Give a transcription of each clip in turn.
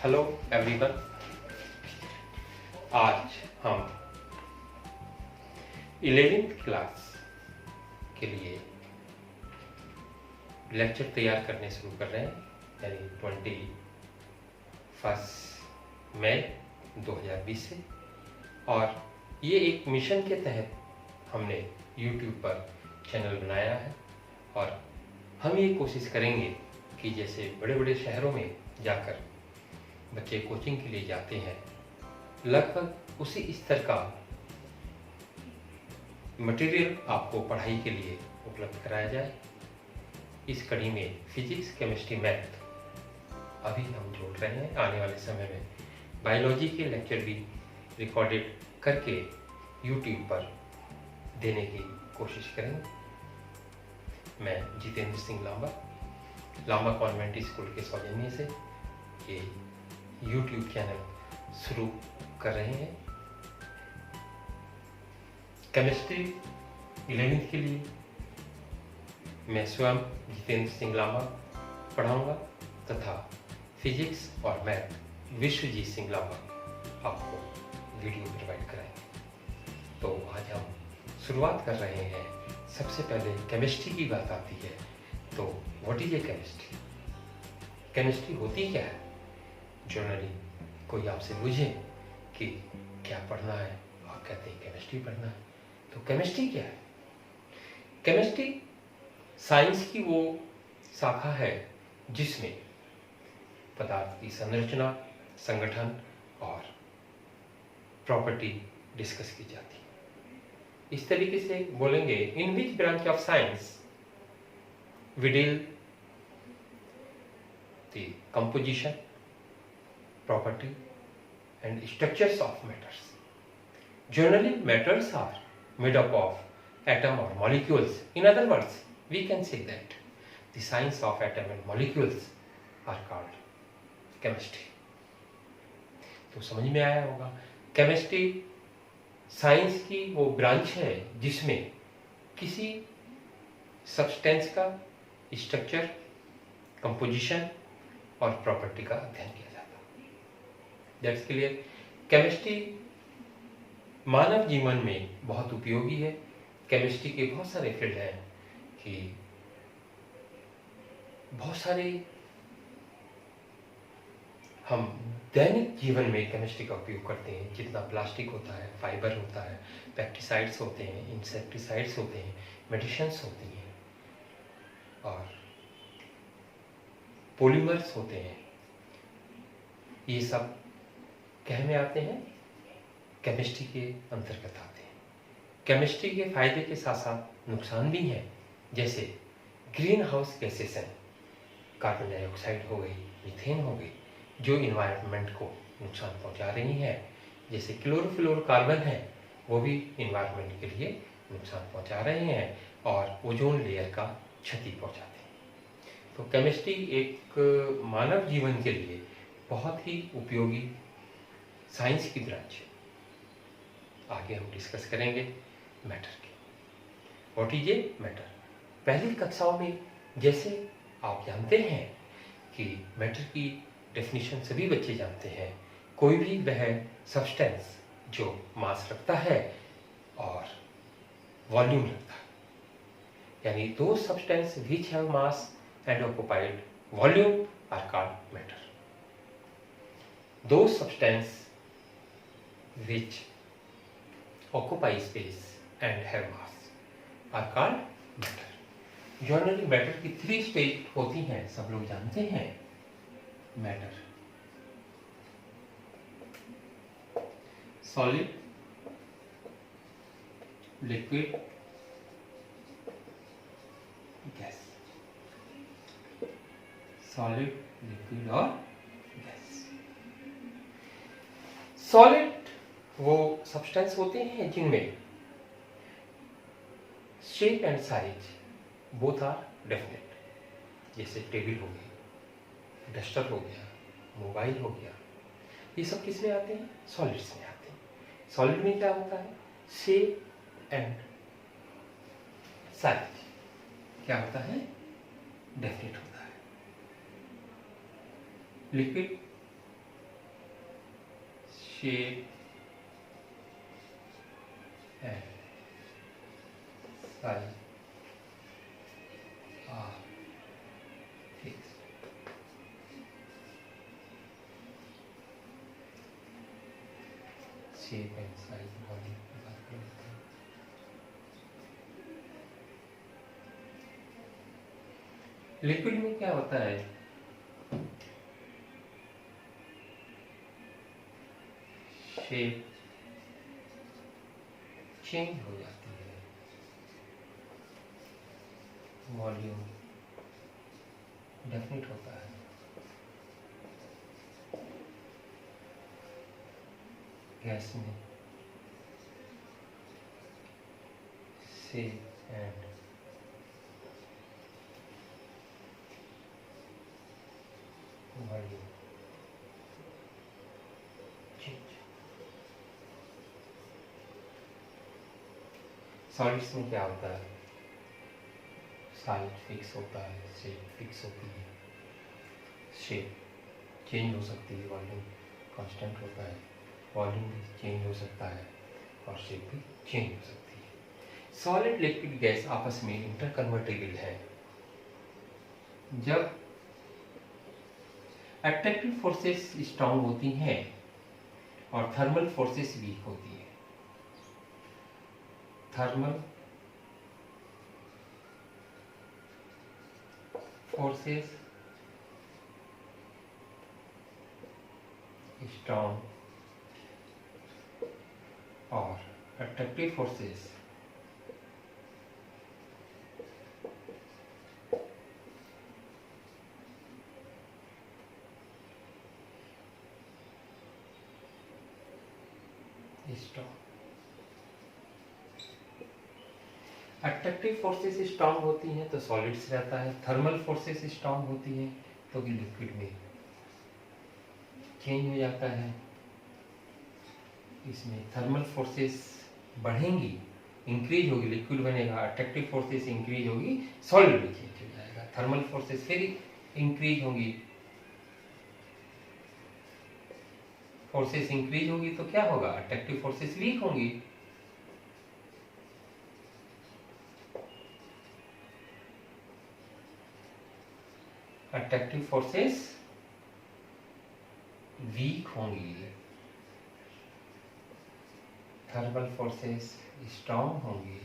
Hello everyone. आज हम 11th class के लिए लेक्चर तैयार करने शुरू कर रहे हैं, यानी 21 मई 2020 से। और ये एक मिशन के तहत हमने YouTube पर चैनल बनाया है और हम ये कोशिश करेंगे कि जैसे बड़े बड़े शहरों में जाकर बच्चे कोचिंग के लिए जाते हैं, लगभग उसी स्तर का मटेरियल आपको पढ़ाई के लिए उपलब्ध कराया जाए। इस कड़ी में फिजिक्स, केमिस्ट्री, मैथ अभी हम जोड़ रहे हैं। आने वाले समय में बायोलॉजी के लेक्चर भी रिकॉर्डेड करके YouTube पर देने की कोशिश करेंगे। मैं जितेंद्र सिंह लांबा कॉन्वेंट स्कूल के सौजन्य से ये YouTube चैनल शुरू कर रहे हैं। केमिस्ट्री 11th के लिए मैं स्वयं जितेंद्र सिंह लांबा पढ़ाऊंगा तथा फिजिक्स और मैथ विश्वजीत सिंह लांबा आपको वीडियो प्रोवाइड कराएंगे। तो आज हम शुरुआत कर रहे हैं। सबसे पहले केमिस्ट्री की बात आती है तो what is A chemistry? Chemistry होती क्या है? जनरली कोई आपसे पूछे कि क्या पढ़ना है, आप कहते हैं केमिस्ट्री पढ़ना है। तो केमिस्ट्री क्या है? केमिस्ट्री साइंस की वो शाखा है जिसमें पदार्थ की संरचना, संगठन और प्रॉपर्टी डिस्कस की जाती है। इस तरीके से बोलेंगे, in which branch of science we deal the composition, property and structures of matters. Generally matters are made up of atom or molecules. In other words, we can say that the science of atom and molecules are called chemistry. तो समझ में आया होगा, chemistry science की वो branch है जिसमें किसी सब्सटेंस का स्ट्रक्चर, कंपोजिशन और प्रॉपर्टी का अध्ययन किया जाता है। That's clear. केमिस्ट्री मानव जीवन में बहुत उपयोगी है। केमिस्ट्री के बहुत सारे फील्ड हैं कि बहुत सारे हम दैनिक जीवन में केमिस्ट्री का उपयोग करते हैं। जितना प्लास्टिक होता है, फाइबर होता है, पेस्टिसाइड्स होते हैं, इंसेक्टिसाइड्स होते हैं, मेडिसिन्स होती हैं और पॉलीमर्स होते हैं, ये सब क्या में आते हैं? केमिस्ट्री के अंतर्गत आते हैं। केमिस्ट्री के फायदे के साथ साथ नुकसान भी हैं, जैसे ग्रीन हाउस गैसेस हैं, कार्बन डाइऑक्साइड हो गई, मीथेन हो गई, जो इन्वायरमेंट को नुकसान पहुंचा रही हैं। जैसे क्लोरोफ्लोरोकार्बन है, वो भी इन्वायरमेंट के लिए नुकसान पहुंचा रहे हैं और ओजोन लेयर का क्षति पहुंचाते हैं। तो केमिस्ट्री एक मानव जीवन के लिए बहुत ही उपयोगी साइंस की ब्रांच है। आगे हम डिस्कस करेंगे मैटर की। What is a matter? पहली कक्षाओं में जैसे आप जानते हैं कि मैटर की डेफिनेशन सभी बच्चे जानते हैं। कोई भी वह सब्सटेंस जो मास रखता है और वॉल्यूम रखता है, यानी दो substance which have mass and occupied volume are called matter. Those substances which occupy space and have mass are called matter. Generally matter की 3 स्टेज होती हैं, सब लोग जानते हैं। Matter solid, liquid, gas. Solid, liquid और गैस। सॉलिड वो substance होते हैं जिनमें shape and size both are definite. जैसे टेबल हो गई, डस्टर हो गया, मोबाइल हो गया, ये सब किस में आते हैं? सॉलिड्स में आते हैं। सॉलिड में क्या होता है? शेप एंड साइज क्या होता है? डेफिनेट होता है। Liquid shape and size are fixed. Shape and size body की बात करते हैं। लिक्विड में क्या होता है, शेप चेंज हो जाती है, वॉल्यूम डेफिनेट होता है। गैस में shape and volume change. Solids में क्या होता है, साइज फिक्स होता है, शेप फिक्स होती है, शेप चेंज हो सकती है, वॉल्यूम कांस्टेंट होता है, वॉल्यूम भी चेंज हो सकता है और शेप भी चेंज हो सकती है। सॉलिड लिक्विड गैस आपस में इंटरकन्वर्टेबल है जब अट्रैक्टिव फोर्सेस स्ट्रांग होती हैं और थर्मल फोर्सेस वीक होती है। थर्मल फोर्सेस स्ट्रांग और attractive forces strong. Attractive forces strong होती हैं तो सॉलिड्स रहता है, थर्मल फोर्सेस स्ट्रांग होती हैं तो भी लिक्विड में चेंज हो जाता है। इसमें थर्मल फोर्सेस बढ़ेंगी, इंक्रीज होगी, लिक्विड बनेगा, अट्रैक्टिव फोर्सेस इंक्रीज होगी, सॉलिड भी चेंज हो जाएगा। थर्मल फोर्सेस फिर इंक्रीज होगी, फोर्सेस इंक्रीज होगी तो क्या होगा, अट्रैक्टिव फोर्सेस वीक होंगी। अट्रैक्टिव फोर्सेस वीक होंगी, थर्मल फोर्सेस स्ट्रांग होंगी,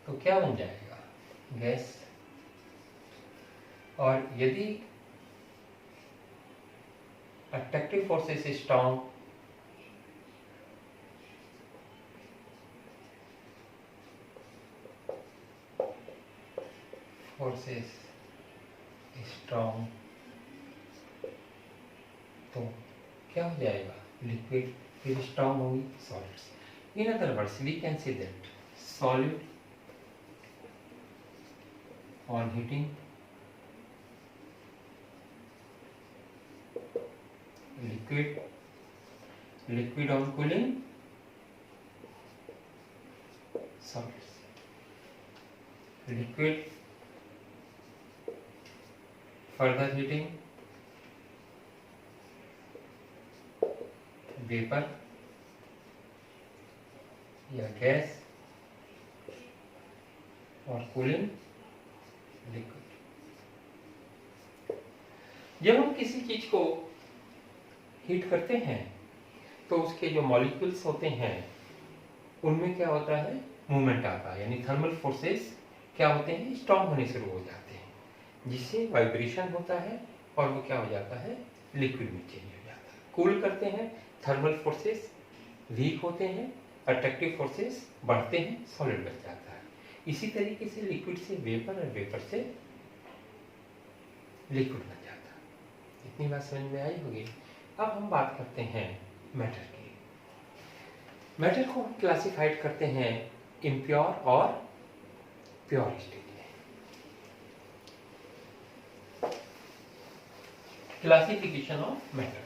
तो क्या बन जाएगा, गैस। और यदि attractive forces strong forces strong तो क्या हो जाएगा, लिक्विड फिर स्ट्रांग होगी, solids. In other words we can say that solid on heating, liquid on cooling, solids. Liquid further heating, vapor या गैस, और कूलिंग लिक्विड। जब हम किसी चीज को हीट करते हैं तो उसके जो मॉलिक्यूल्स होते हैं उनमें क्या होता है, मूवमेंट आता है, यानी थर्मल फोर्सेस क्या होते हैं, स्ट्रांग होने शुरू हो जाते हैं, जिससे वाइब्रेशन होता है और वो क्या हो जाता है, लिक्विड में चेंज हो जाता है। कूल करते हैं, थर्मल फोर्सेस वीक होते हैं, अट्रैक्टिव फोर्सेस बढ़ते हैं, सॉलिड बन जाता है। इसी तरीके से लिक्विड से वेपर और वेपर से लिक्विड बन जाता है। इतनी बात समझ में आई होगी। अब हम बात करते हैं मैटर की। मैटर को हम क्लासिफाइड करते हैं इम्प्योर और प्योर स्टेट में। Classification of matter.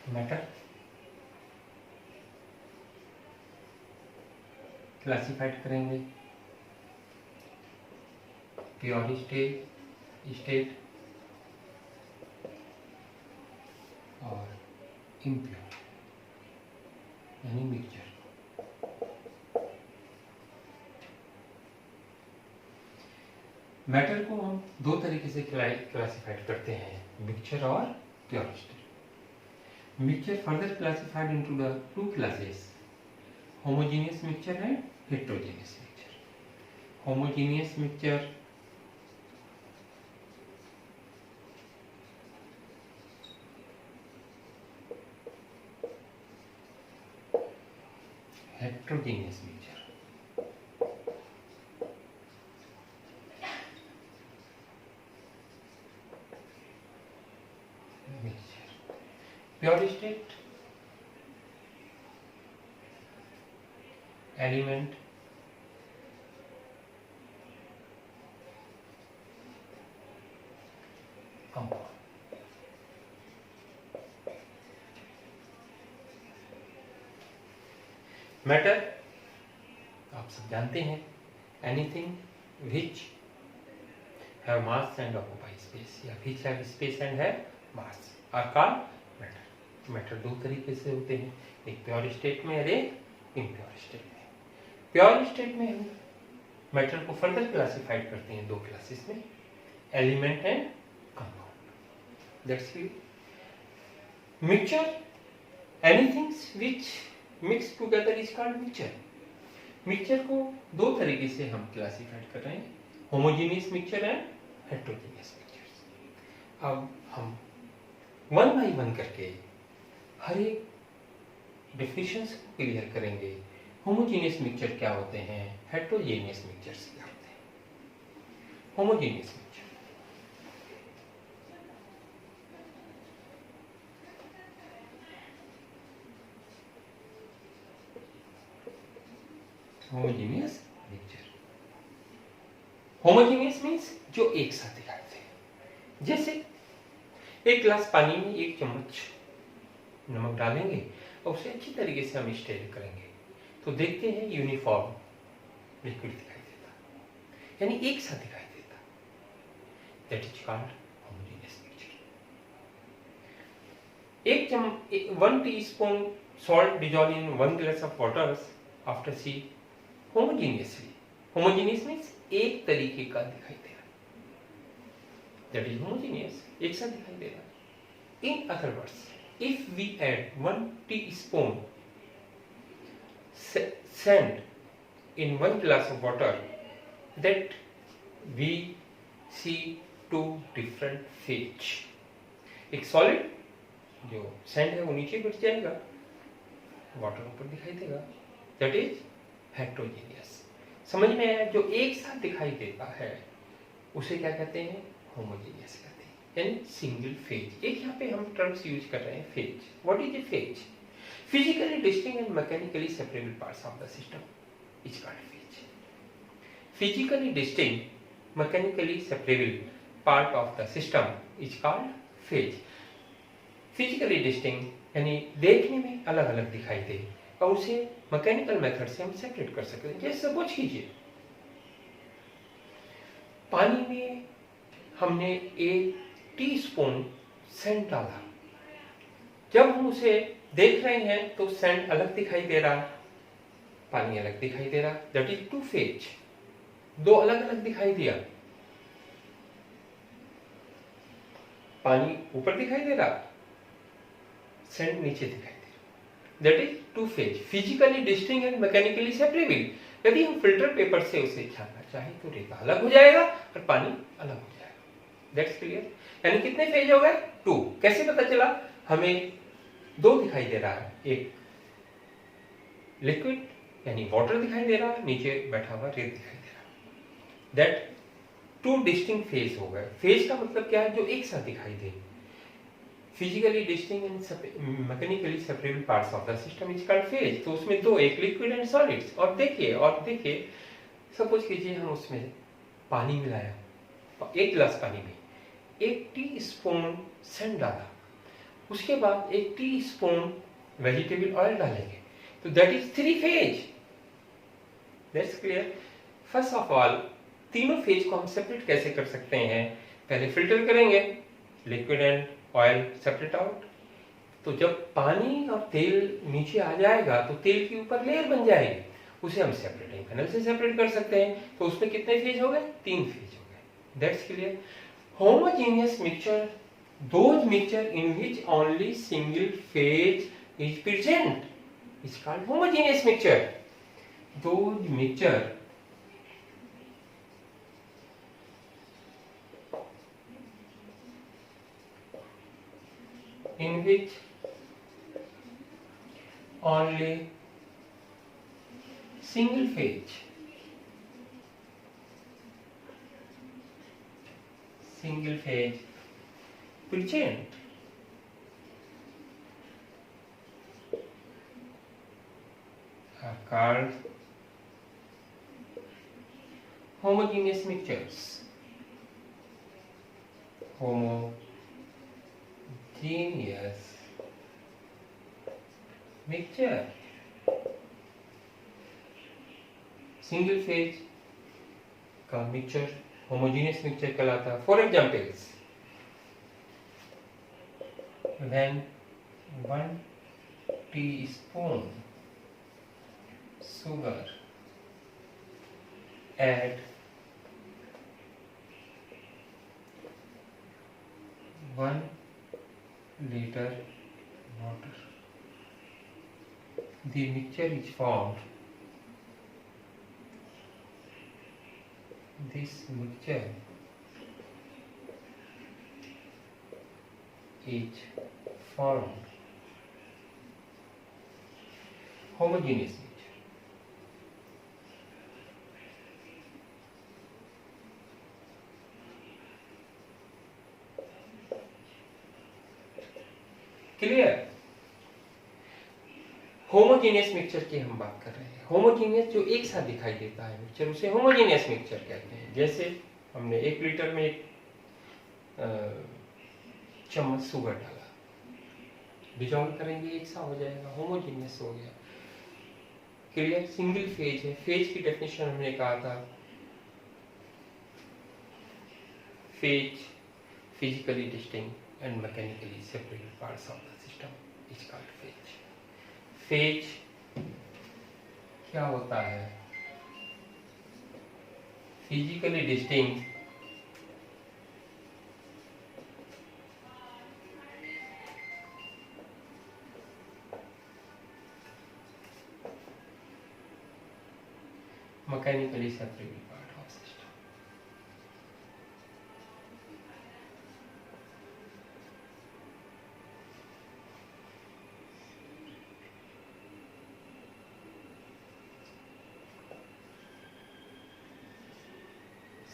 Matter classified करेंगे प्योर स्टेट और इम्प्योर यानी मिक्सचर। मैटर को हम दो तरीके से क्लासिफाइड करते हैं, मिक्सचर और pure state. Mixture further classified into the two classes, homogeneous mixture and heterogeneous mixture. Homogeneous mixture heterogeneous mixture. Pure state element compound. Matter आप सब जानते हैं, anything which have mass and occupy space या which have space and have mass are called matter. Matter दो तरीके से होते हैं, एक प्योर स्टेट में और एक इम्प्योर स्टेट में। प्योर स्टेट में हम मैटर को फर्दर क्लासिफाइड करते हैं दो क्लासेस में, element and compound. That's clear. Mixture anything which mix together is called mixture. Mixture को दो तरीके से हम क्लासिफाइड कर रहे हैं, homogeneous mixture and heterogeneous mixture. अब हम वन बाय वन करके हर एक डेफिनेशंस को क्लियर करेंगे। होमोजेनियस मिक्सचर क्या होते हैं, हेट्रोजेनियस मिक्सचर्स क्या होते हैं। Homogeneous mixture homogeneous mixture. Homogeneous means जो एक साथ दिखाई दे। जैसे एक गिलास पानी में एक चम्मच नमक डालेंगे और उसे अच्छी तरीके से हम स्टेर करेंगे तो देखते हैं यूनिफॉर्म लिक्विड दिखाई देता, यानी एक साथ दिखाई देता। That is called homogeneous mixture. 1 teaspoon salt dissolved in 1 glass of water after see homogeneously. Homogeneous means एक तरीके का दिखाई दे रहा, that is homogeneous, एक साथ दिखाई दे रहा। In other words, if we add 1 teaspoon sand in 1 glass of water, that we see two different phase. एक solid जो सैंड है वो नीचे गिर जाएगा, वाटर ऊपर दिखाई देगा, दैट इज हेट्रोजेनियस। समझ में आया? जो एक साथ दिखाई देता है उसे क्या कहते हैं, होमोजेनियस कहते हैं, यानी सिंगल फेज। एक यहाँ पे हम टर्म्स यूज कर रहे हैं, phase. What is A phase? Physically distinct and mechanically separable parts of the system is called phase. Physically distinct mechanically separable part of the system is called phase. Physically distinct यानी देखने में अलग अलग दिखाई दे और उसे मैकेनिकल मेथड से हम सेपरेट कर सकते हैं। जैसे सपोज कीजिए पानी में हमने 1 टीस्पून सैंड डाला, जब हम उसे देख रहे हैं तो सैंड अलग दिखाई दे रहा, पानी अलग दिखाई दे रहा, दैट इज टू फेज, दो अलग अलग दिखाई दिया। पानी ऊपर दिखाई दे रहा, सैंड नीचे दिखाई दे रहा, that is two phase, physically distinct and mechanically separable. यदि हम फिल्टर पेपर से उसे छानना चाहें तो रेता अलग हो जाएगा और पानी अलग हो जाएगा। That's clear? यानी कितने फेज हो गए? 2। कैसे पता चला? हमें 2 दिखाई दे रहा है, एक लिक्विड यानी वाटर दिखाई दे रहा है, नीचे बैठा हुआ रेत दिखाई दे रहा। दैट 2 डिस्टिंक्ट फेज हो गए। फेज का मतलब क्या है? जो एक साथ दिखाई दे। Physically distinct and mechanically separable parts of the system is called phase. तो उसमें 2, एक लिक्विड एंड सॉलिड्स। और देखिए सपोज कीजिए हम उसमें पानी मिलाया, 1 गिलास पानी में 1 टीस्पून सैंड डाला, उसके बाद 1 टीस्पून वेजिटेबल ऑयल डालेंगे, तो that is 3 phase. That's clear. First of all तीनों फेज को हम सेपरेट कैसे कर सकते हैं? पहले फिल्टर करेंगे, liquid and oil separate out. तो जब पानी और तेल नीचे आ जाएगा तो तेल के ऊपर लेयर बन जाएगी, उसे हम सेपरेटिंग पैनल से सेपरेट कर सकते हैं। तो उसमें कितने फेज हो गए? 3 फेज हो गए। That's clear. Homogeneous mixture, those mixture in which only single phase is present is called homogeneous mixture. Those mixture in which only single phase present are called homogeneous mixtures. Homogeneous mixture. Single phase का mixture homogeneous mixture कहलाता है। For examples, when 1 teaspoon sugar add 1 liter water, the mixture is formed. This mixture is formed homogeneous mixture. Clear? Homogeneous mixture की हम बात कर रहे हैं। Homogeneous जो एक साथ दिखाई देता है मिक्सचर, उसे होमोजेनियस मिक्सचर कहते हैं। जैसे हमने 1 लीटर में 1 चम्मच शुगर डाला, डिजॉल्व करेंगे, एक सा हो जाएगा, होमोजेनियस हो गया। क्लियर? सिंगल फेज है। फेज की डेफिनेशन हमने कहा था, phase physically distinct and mechanically separate parts of the system is called phase. Phase क्या होता है? Physically distinct mechanically separable part of system.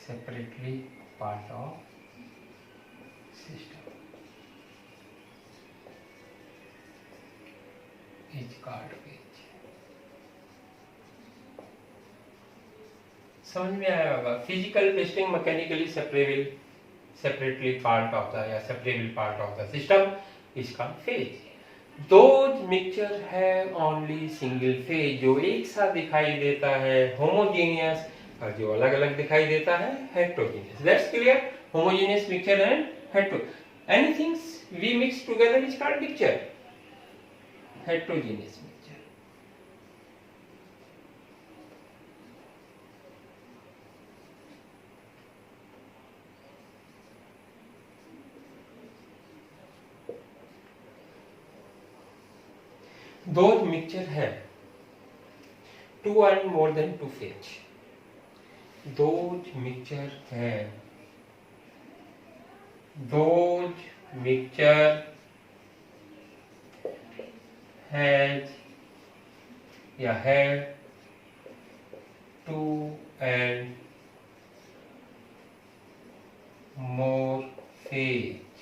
Separately part of system is called phase. समझ में आया होगा? Physical testing mechanically separately part of the या separable part of the system is called phase. Those mixture है only single phase, जो एक साथ दिखाई देता है होमोजेनियस, और जो अलग अलग दिखाई देता है heterogeneous. That's clear? Homogeneous mixture and hetero, anything we mix together is called mixture. Heterogeneous mixture. Those mixture have 2 and more than 2 phase. Those mixture have have 2 and more phase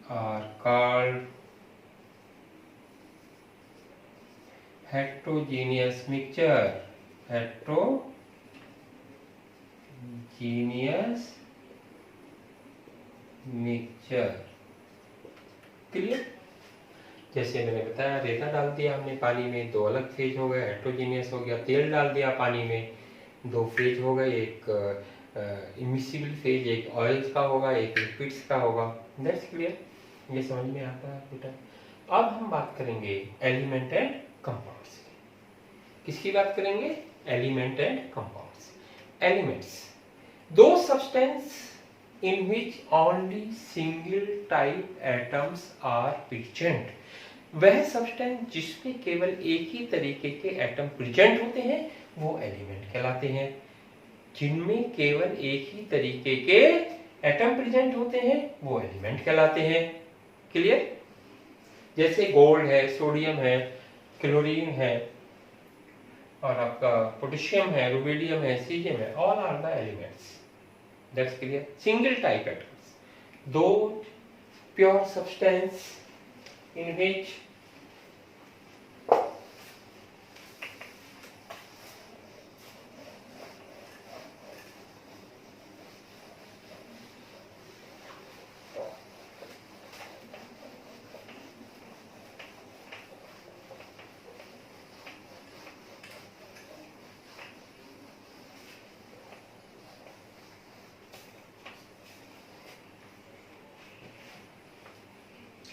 are called heterogeneous mixture. Heterogeneous mixture. Clear? जैसे मैंने बताया, रेता डाल दिया हमने पानी में, दो अलग फेज हो गए, हेट्रोजीनियस हो गया। तेल डाल दिया पानी में, दो फेज हो गए, एक इमिसिबल फेज, एक ऑयल्स का होगा, एक लिक्विड्स का होगा। That's clear? ये समझ में आता है बेटा? अब हम बात करेंगे एलिमेंट एंड कंपाउंड्स की। किसकी बात करेंगे? Element and compounds. एलिमेंट्स, दो substance in which only single type atoms are present। वह सब्सटेंस जिसमें केवल एक ही तरीके के एटम प्रेजेंट होते हैं वो एलिमेंट कहलाते हैं। जिनमें केवल एक ही तरीके के एटम प्रेजेंट होते हैं वो एलिमेंट कहलाते हैं। क्लियर? जैसे गोल्ड है, सोडियम है, क्लोरीन है, और आपका पोटेशियम है, रुबिडियम है, सीजियम है, all are the elements. That's clear? Single type atoms, those pure substance in which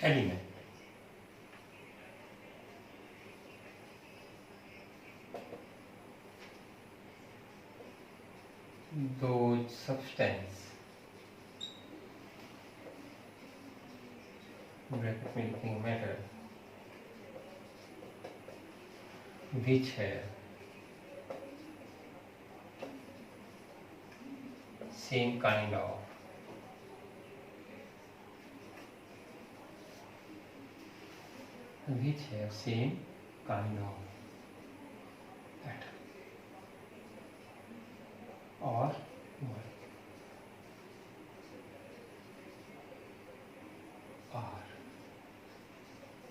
element, those substance, bracket में लिखेंगे matter, which है same kind of which have same kind of atom or molecule are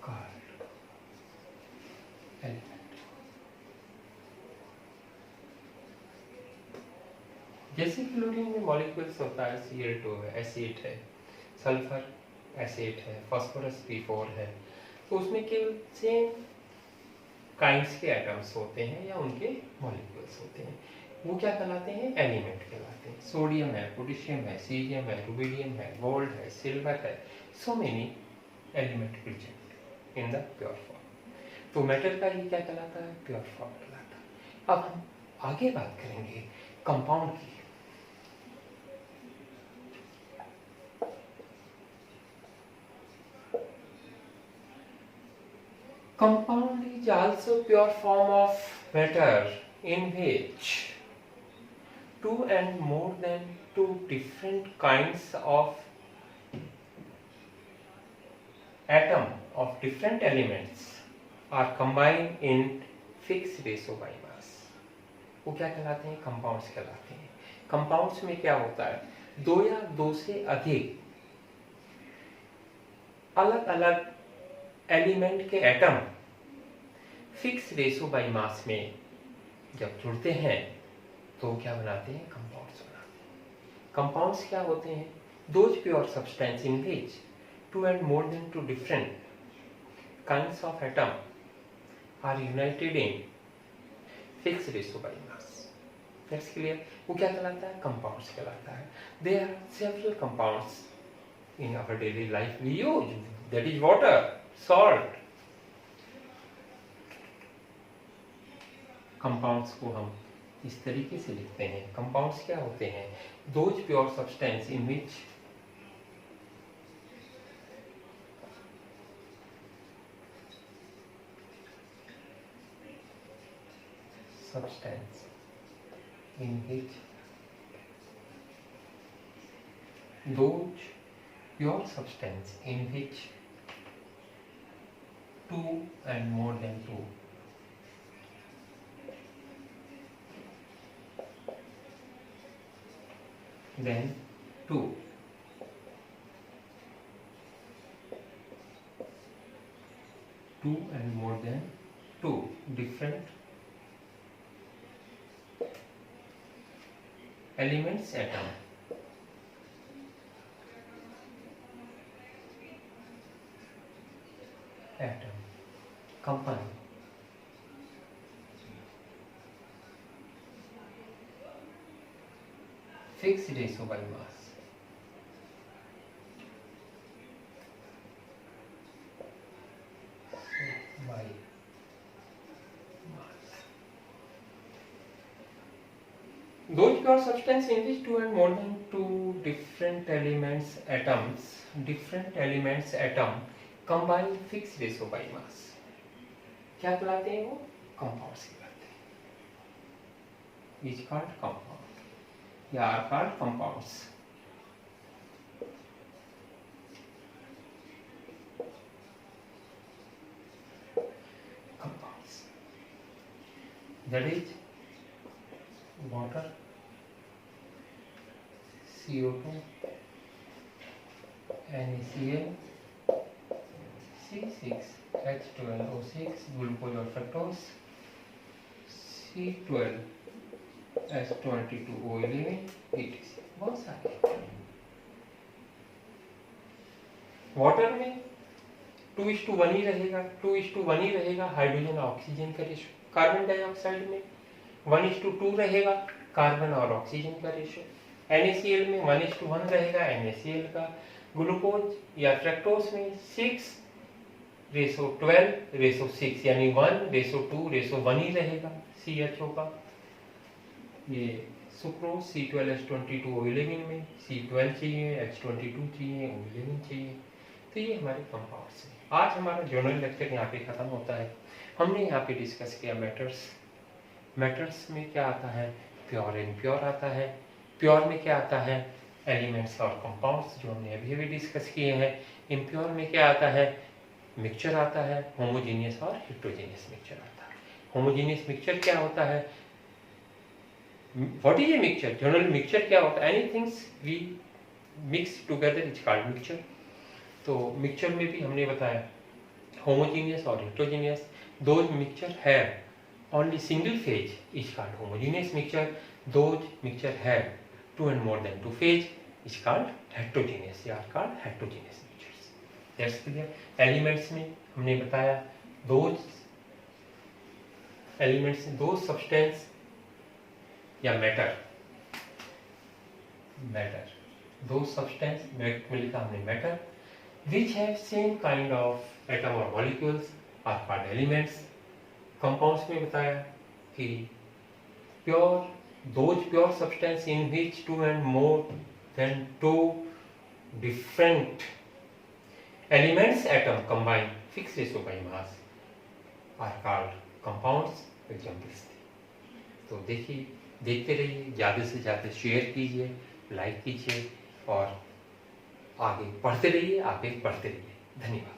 called element। जैसे chlorine में molecules होता है, Cl2 है, acid है, sulphur acid है, फास्फोरस P4 है, तो उसमें केवल सेम काइंड्स के एटम्स होते हैं या उनके मॉलिक्यूल्स होते हैं, वो क्या कहलाते हैं? एलिमेंट कहलाते हैं। सोडियम है, पोटेशियम है, सीजियम है, रुबिडियम है, गोल्ड है, सिल्वर है, so many element present in the pure form. तो मैटर का ये क्या कहलाता है? प्योर फॉर्म कहलाता है। अब हम आगे बात करेंगे कंपाउंड की। Compound is also pure form of matter in which two and more than two different kinds of atom of different elements are combined in fixed ratio by mass। वो क्या कहलाते हैं? कंपाउंड्स कहलाते हैं। कंपाउंड्स में क्या होता है? दो या दो से अधिक अलग अलग एलिमेंट के एटम फिक्स रेशो बाई मास में जब जुड़ते हैं तो क्या बनाते हैं? कंपाउंड्स बनाते हैं। कंपाउंड्स क्या होते हैं? Those pure substance in which two and more than two different kinds of atom are united in fix ratio by mass. That's clear? वो क्या कहलाता है? कंपाउंड्स कहलाता है। There are several compounds in our daily life we use, that is water, salt। Compounds को हम इस तरीके से लिखते हैं। कंपाउंड्स क्या होते हैं? Those pure substance in which those pure substance in which two and more than two then two and more than two different elements atom atom combine fixed ratio by mass. By mass. Those pure substance in which two and more than two different elements atom combine fixed ratio by mass. क्या कहलाते हैं वो? Compounds कहलाते हैं. Is called compound या are called compounds. Compounds that is water, CO2, NaCl, C6, H12O6, glucose और fructose, C12, H22O11, etc. बहुत सारे. वाटर में 2:1 ही रहेगा. 2:1 ही रहेगा हाइड्रोजन ऑक्सीजन का रेशो. कार्बन डाइऑक्साइड में 1:2 रहेगा कार्बन और ऑक्सीजन का रेशो. NaCl में 1:1 रहेगा NaCl का. ग्लूकोज या फ्रक्टोज में 6:12:6 यानी 1:2:1 ही रहेगा CHO का. ये सुक्रोज C12H22O11 में C12 चाहिए, H22 चाहिए, O11 चाहिए. तो ये हमारे कंपाउंड्स हैं. आज हमारा जर्नल लेक्चर यहाँ पे खत्म होता है. हमने यहाँ पे डिस्कस किया मैटर्स में क्या आता है? प्योर एंड इम्प्योर आता है. प्योर में क्या आता है? एलिमेंट्स और कंपाउंड्स जो हमने अभी डिस्कस किए हैं. इम्प्योर में क्या आता है? मिक्सचर आता है. होमोजीनियस और हेटेरोजीनियस मिक्सचर आता है. होमोजीनियस मिक्सचर क्या होता है? What is a mixture? General mixture क्या होता है? Anythings we mix together is called mixture. तो मिक्सचर में भी हमने बताया होमोजीनियस और हेटेरोजीनियस. दोज मिक्सचर है only single phase is called homogeneous mixture. Those mixture have two and more than two phase is called heterogeneous. They are called heterogeneous mixtures. That's clear. Elements में हमने बताया those elements, those substance या matter, those substance में लिखा हमने matter which have same kind of atom or molecules are called elements. Compounds में बताया कि pure substance in which two and more than two different elements atom combine fix ratio by mass are called compounds. Examples. तो देखते रहिए, ज़्यादा से ज़्यादा share कीजिए, लाइक कीजिए और आगे बढ़ते रहिए. धन्यवाद.